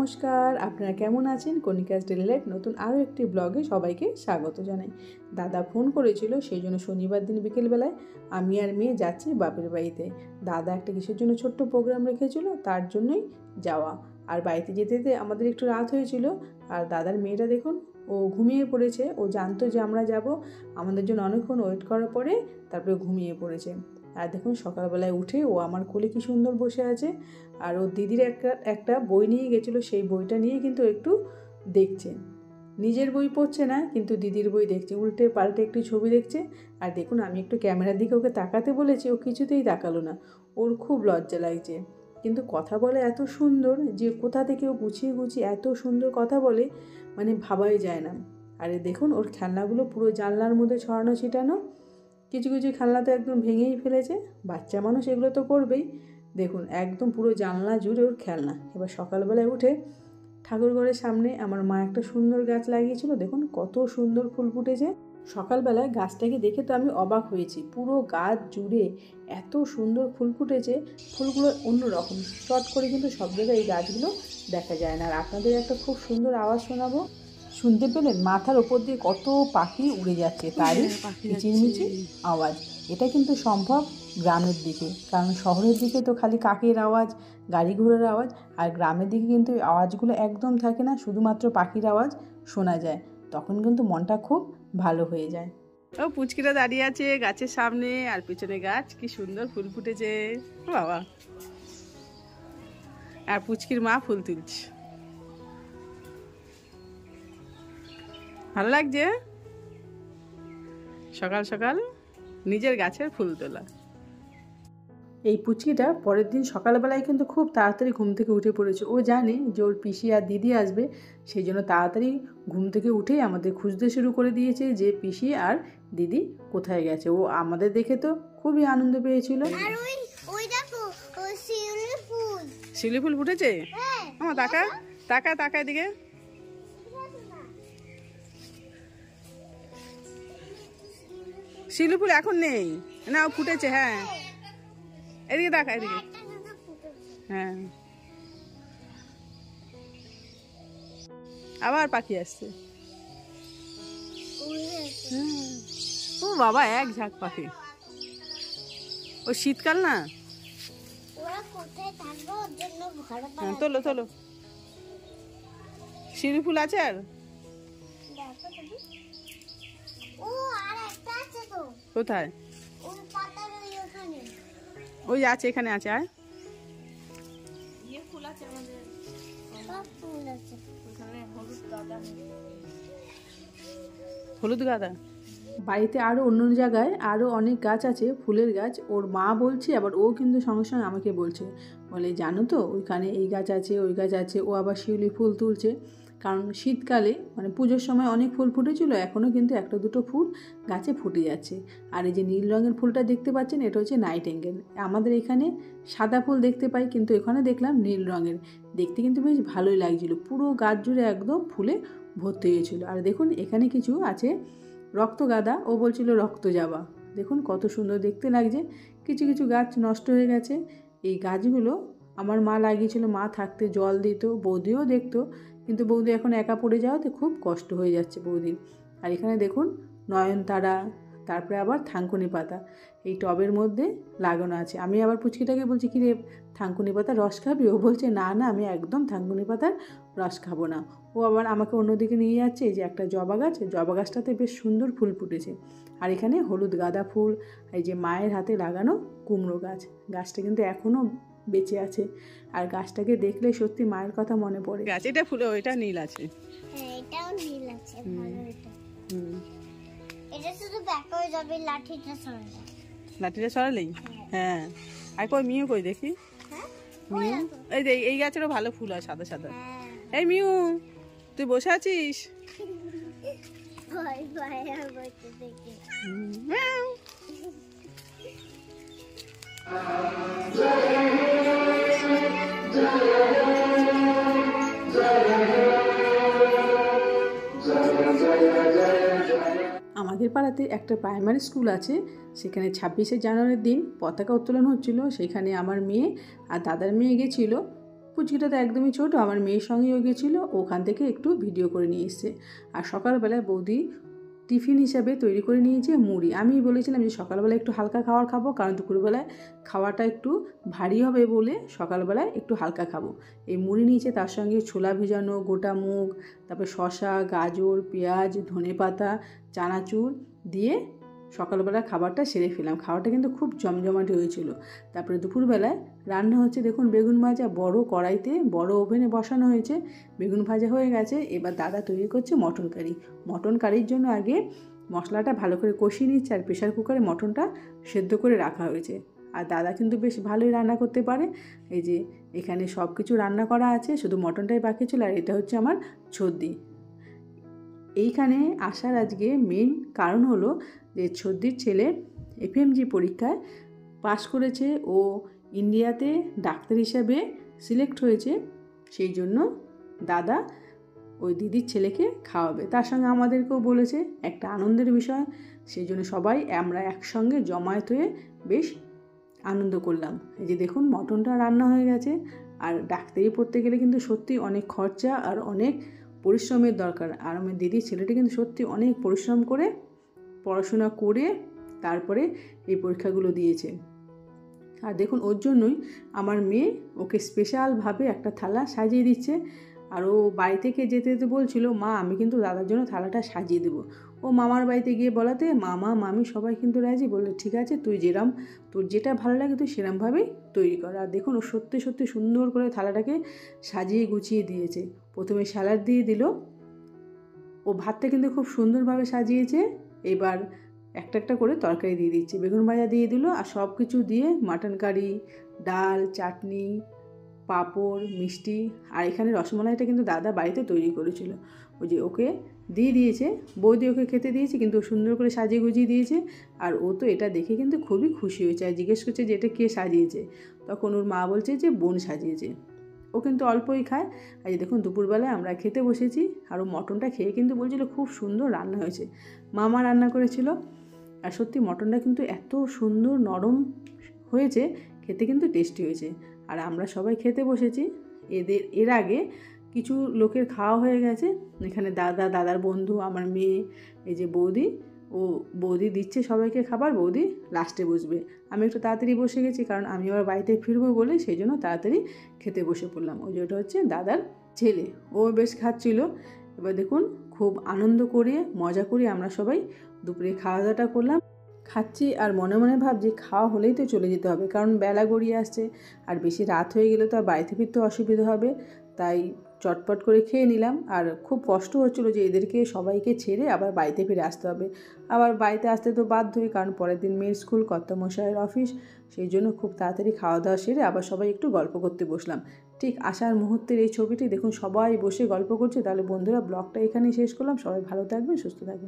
নমস্কার, আপনারা কেমন আছেন? কণিকাস ডেইলি লাইফ নতুন আরও একটি ব্লগে সবাইকে স্বাগত জানাই। দাদা ফোন করেছিল, সেই জন্য শনিবার দিন বিকেলবেলায় আমি আর মেয়ে যাচ্ছি বাপের বাড়িতে। দাদা একটা কিসের জন্য ছোট্ট প্রোগ্রাম রেখেছিল, তার জন্যই যাওয়া। আর বাড়িতে যেতে যেতে আমাদের একটু রাত হয়েছিল। আর দাদার মেয়েটা দেখুন, ও ঘুমিয়ে পড়েছে। ও জানতো যে আমরা যাব, আমাদের জন্য অনেকক্ষণ ওয়েট করার পরে তারপরে ঘুমিয়ে পড়েছে। আর দেখুন সকালবেলায় উঠে ও আমার কোলে কি সুন্দর বসে আছে। আর ওর দিদির একটা বই নিয়ে গেছিলো, সেই বইটা নিয়ে কিন্তু একটু দেখছে। নিজের বই পড়ছে না, কিন্তু দিদির বই দেখছে, উল্টে পাল্টে একটু ছবি দেখছে। আর দেখুন আমি একটু ক্যামেরার দিকে ওকে তাকাতে বলেছি, ও কিছুতেই তাকালো না। ওর খুব লজ্জা লাগছে, কিন্তু কথা বলে এত সুন্দর যে কোথা থেকে ও গুছিয়ে গুছিয়ে এত সুন্দর কথা বলে, মানে ভাবাই যায় না। আরে দেখুন ওর খেলনাগুলো পুরো জানলার মধ্যে ছড়ানো ছিটানো। কিছু কিছু খেলনা তো একদম ভেঙেই ফেলেছে, বাচ্চা মানুষ এগুলো তো করবেই। দেখুন একদম পুরো জানলা জুড়ে ওর খেলনা। এবার সকালবেলায় উঠে ঠাকুরঘরের সামনে আমার মা একটা সুন্দর গাছ লাগিয়েছিল, দেখুন কত সুন্দর ফুল ফুটেছে। সকালবেলায় গাছটাকে দেখে তো আমি অবাক হয়েছি, পুরো গাছ জুড়ে এত সুন্দর ফুল ফুটেছে। ফুলগুলো অন্যরকম, চট করে কিন্তু সব জায়গায় এই গাছগুলো দেখা যায় না। আর আপনাদের একটা খুব সুন্দর আওয়াজ শোনাবো, শুনতে পেলেন? মাথার ওপর দিয়ে কত পাখি উড়ে যাচ্ছে, তারই কিচিরমিচির আওয়াজ। এটা কিন্তু সম্ভব গ্রামের দিকে, কারণ শহরের দিকে তো খালি কাকের আওয়াজ, গাড়ি ঘোড়ার আওয়াজ। আর গ্রামের দিকে কিন্তু এই আওয়াজগুলো একদম থাকে না, শুধুমাত্র পাখির আওয়াজ শোনা যায়। তখন কিন্তু মনটা খুব ভালো হয়ে যায়। ও পুচকিটা দাঁড়িয়ে আছে গাছের সামনে, আর পিছনে গাছ, কি সুন্দর ফুল ফুটেছে বাবা। আর পুচকির মা ফুল তুলছে, ভালো লাগছে সকাল সকাল নিজের গাছের ফুল তোলা। এই পুচকিটা পরের দিন সকালবেলায় কিন্তু খুব তাড়াতাড়ি ঘুম থেকে উঠে পড়েছে। ও জানে যে ওর পিসি আর দিদি আসবে, সেই জন্য তাড়াতাড়ি ঘুম থেকে উঠেই আমাদের খুঁজতে শুরু করে দিয়েছে যে পিসি আর দিদি কোথায় গেছে। ও আমাদের দেখে তো খুবই আনন্দ পেয়েছিল। শিউলি ফুল ফুটেছে, আমার তাকা তাকা তাকা এদিকে। শিউলি ফুল এখন নেই না, ফুটেছে। হ্যাঁ এদিকে দেখা, এদিকে। হ্যাঁ আবার পাখি আসছে। ও বাবা, এক ঝাঁক পাখি। ও শীতকাল না, তোলো তোলো। শিউলি ফুল আছে আর কোথায়? ওই আছে, এখানে আছে। আর হলুদ গাঁদা বাড়িতে আরও অন্য জায়গায় আরও অনেক গাছ আছে, ফুলের গাছ। ওর মা বলছে, আবার ও কিন্তু সঙ্গে সঙ্গে আমাকে বলছে, বলে জানো তো ওইখানে এই গাছ আছে, ওই গাছ আছে। ও আবার শিউলি ফুল তুলছে, কারণ শীতকালে মানে পুজোর সময় অনেক ফুল ফুটেছিল, এখনও কিন্তু একটা দুটো ফুল গাছে ফুটে যাচ্ছে। আর এই যে নীল রঙের ফুলটা দেখতে পাচ্ছেন, এটা হচ্ছে নাইটেঙ্গেল। আমাদের এখানে সাদা ফুল দেখতে পাই, কিন্তু এখানে দেখলাম নীল রঙের। দেখতে কিন্তু বেশ ভালোই লাগছিল, পুরো গাছ জুড়ে একদম ফুলে ভর্তি হয়েছিল। আর দেখুন এখানে কিছু আছে রক্ত গাঁদা, ও বলছিল রক্ত যাবা। দেখুন কত সুন্দর দেখতে লাগছে। কিছু কিছু গাছ নষ্ট হয়ে গেছে। এই গাছগুলো আমার মা লাগিয়েছিল, মা থাকতে জল দিত, বৌদিও দেখতো, কিন্তু বৌদি এখন একা পড়ে যাওয়াতে খুব কষ্ট হয়ে যাচ্ছে বৌদির। আর এখানে দেখুন নয়নতারা, তারপরে আবার থানকুনি পাতা এই টবের মধ্যে লাগানো আছে। আমি আবার পুচকিটাকে বলছি, কি রে থানকুনি পাতার রস খাবি? ও বলছে না না, আমি একদম থানকুনি পাতার রস খাবো না। ও আবার আমাকে অন্যদিকে নিয়ে যাচ্ছে, এই যে একটা জবা গাছ, জবা গাছটাতে বেশ সুন্দর ফুল ফুটেছে। আর এখানে হলুদ গাঁদা ফুল, এই যে মায়ের হাতে লাগানো কুমড়ো গাছ, গাছটা কিন্তু এখনও বেঁচে আছে। আর গাছটাকে দেখলে সত্যি মায়ের কথা মনে পড়ে। গাছ এটা ফুলে, ওইটা নীল আছে। হ্যাঁ এটাও নীল আছে, ভালো এটা। এটা শুধু ব্যাক হয়ে যাবে, লাঠিটা সরালে। লাঠিটা সরালেই? হ্যাঁ। আর কই মিউ কই দেখি? মিউ এই যে এই গাছেরও ভালো ফুল হয়, সাদা সাদা। এই মিউ, তুই বসে আছিস? ভয় ভয় বসে দেখি। আমাদের পাড়াতে একটা প্রাইমারি স্কুল আছে, সেখানে 26শে জানুয়ারির দিন পতাকা উত্তোলন হচ্ছিল। সেখানে আমার মেয়ে আর দাদার মেয়ে গেছিলো পুচকিটা তো একদমই ছোটো, আমার মেয়ের সঙ্গেও গেছিলো, ওখান থেকে একটু ভিডিও করে নিয়ে এসছে। আর সকালবেলায় বৌদি টিফিন হিসাবে তৈরি করে নিয়েছে মুড়ি। আমি বলেছিলাম যে সকালবেলা একটু হালকা খাবার খাবো, কারণ দুপুরবেলায় খাওয়াটা একটু ভারী হবে বলে সকালবেলায় একটু হালকা খাবো। এই মুড়ি নিয়েছে, তার সঙ্গে ছোলা ভেজানো, গোটা মুগ, তারপর শসা, গাজর, পেঁয়াজ, ধনেপাতা, চানাচুর দিয়ে সকালবেলা খাবারটা সেরে ফেলাম। খাবারটা কিন্তু খুব জমজমাটি হয়েছিল। তারপরে দুপুরবেলায় রান্না হচ্ছে, দেখুন বেগুন ভাজা, বড় কড়াইতে বড় ওভেনে বসানো হয়েছে, বেগুন ভাজা হয়ে গেছে। এবার দাদা তৈরি করছে মটন কারি। মটন কারির জন্য আগে মশলাটা ভালো করে কষিয়ে নিচ্ছে, আর প্রেশার কুকারে মটনটা সেদ্ধ করে রাখা হয়েছে। আর দাদা কিন্তু বেশ ভালোই রান্না করতে পারে। এই যে এখানে সব কিছু রান্না করা আছে, শুধু মটনটাই বাকি ছিল। আর এটা হচ্ছে আমার ছদ্দি। এইখানে আসার আজকে মেন কারণ হলো যে ছদ্দির ছেলে এফএমজি পরীক্ষায় পাশ করেছে, ও ইন্ডিয়াতে ডাক্তার হিসাবে সিলেক্ট হয়েছে। সেই জন্য দাদা ওই দিদির ছেলেকে খাওয়াবে, তার সঙ্গে আমাদেরকেও বলেছে, একটা আনন্দের বিষয়। সেই জন্য সবাই আমরা একসঙ্গে জমায়েত হয়ে বেশ আনন্দ করলাম। এই যে দেখুন মটনটা রান্না হয়ে গেছে। আর ডাক্তারি পড়তে গেলে কিন্তু সত্যি অনেক খরচা আর অনেক পরিশ্রমের দরকার। আর আমার দিদির ছেলেটি কিন্তু সত্যি অনেক পরিশ্রম করে পড়াশোনা করে তারপরে এই পরীক্ষাগুলো দিয়েছে। আর দেখুন ওর জন্যই আমার মেয়ে ওকে স্পেশালভাবে একটা থালা সাজিয়ে দিচ্ছে। আর ও বাড়ি থেকে যেতে যেতে বলছিল, মা আমি কিন্তু দাদার জন্য থালাটা সাজিয়ে দেবো। ও মামার বাড়িতে গিয়ে বলাতে মামা মামি সবাই কিন্তু রাজি, বললে ঠিক আছে, তুই যেরম তোর যেটা ভালো লাগে তুই সেরমভাবেই তৈরি কর। আর দেখুন ও সত্যি সত্যি সুন্দর করে থালাটাকে সাজিয়ে গুছিয়ে দিয়েছে। প্রথমে স্যালাড দিয়ে দিল, ও ভাতটা কিন্তু খুব সুন্দরভাবে সাজিয়েছে। এবার একটা একটা করে তরকারি দিয়ে দিচ্ছে, বেগুন ভাজা দিয়ে দিল, আর সব কিছু দিয়ে মাটন কারি, ডাল, চাটনি, পাঁপড়, মিষ্টি। আর এখানে রসমালাইটা কিন্তু দাদা বাড়িতে তৈরি করেছিল। ওই যে ওকে দিয়ে দিয়েছে, বৌদি ওকে খেতে দিয়েছে, কিন্তু সুন্দর করে সাজিয়ে গুজিয়ে দিয়েছে। আর ও তো এটা দেখে কিন্তু খুবই খুশি হয়েছে, আর জিজ্ঞেস করছে যে এটা কে সাজিয়েছে। তখন ওর মা বলছে যে বোন সাজিয়েছে। ও কিন্তু অল্পই খায়। আর এই দেখুন দুপুরবেলায় আমরা খেতে বসেছি, আর ও মটনটা খেয়ে কিন্তু বলছিল খুব সুন্দর রান্না হয়েছে, মামা রান্না করেছিল। আর সত্যি মটনটা কিন্তু এত সুন্দর নরম হয়েছে, খেতে কিন্তু টেস্টি হয়েছে। আর আমরা সবাই খেতে বসেছি। এর আগে কিছু লোকের খাওয়া হয়ে গেছে। এখানে দাদা, দাদার বন্ধু, আমার মেয়ে, এই যে বৌদি, ও বৌদি দিচ্ছে সবাইকে খাবার, বৌদি লাস্টে বসবে। আমি একটু তাড়াতাড়ি বসে গেছি, কারণ আমি আবার বাড়িতে ফিরবো বলে, সেই জন্য তাড়াতাড়ি খেতে বসে পড়লাম। ওই যেটা হচ্ছে দাদার ছেলে, ও বেশ খাচ্ছিল। এবার দেখুন খুব আনন্দ করে মজা করে আমরা সবাই দুপুরে খাওয়া দাওয়াটা করলাম। খাচ্ছি আর মনে মনে ভাবছি খাওয়া হলেই তো চলে যেতে হবে, কারণ বেলা গড়িয়ে আসছে, আর বেশি রাত হয়ে গেলে তো আর বাড়িতে ফিরতে অসুবিধা হবে। তাই চটপট করে খেয়ে নিলাম। আর খুব কষ্ট হচ্ছিলো যে এদেরকে সবাইকে ছেড়ে আবার বাড়িতে ফিরে আসতে হবে। আবার বাড়িতে আসতে তো বাধ্যই, কারণ পরের দিন মেয়ের স্কুল, কর্তামশাইয়ের অফিস। সেই জন্য খুব তাড়াতাড়ি খাওয়া দাওয়া সেরে আবার সবাই একটু গল্প করতে বসলাম। ঠিক আসার মুহূর্তের এই ছবিটি দেখুন, সবাই বসে গল্প করছে। তাহলে বন্ধুরা ব্লগটা এখানেই শেষ করলাম। সবাই ভালো থাকবেন, সুস্থ থাকবেন।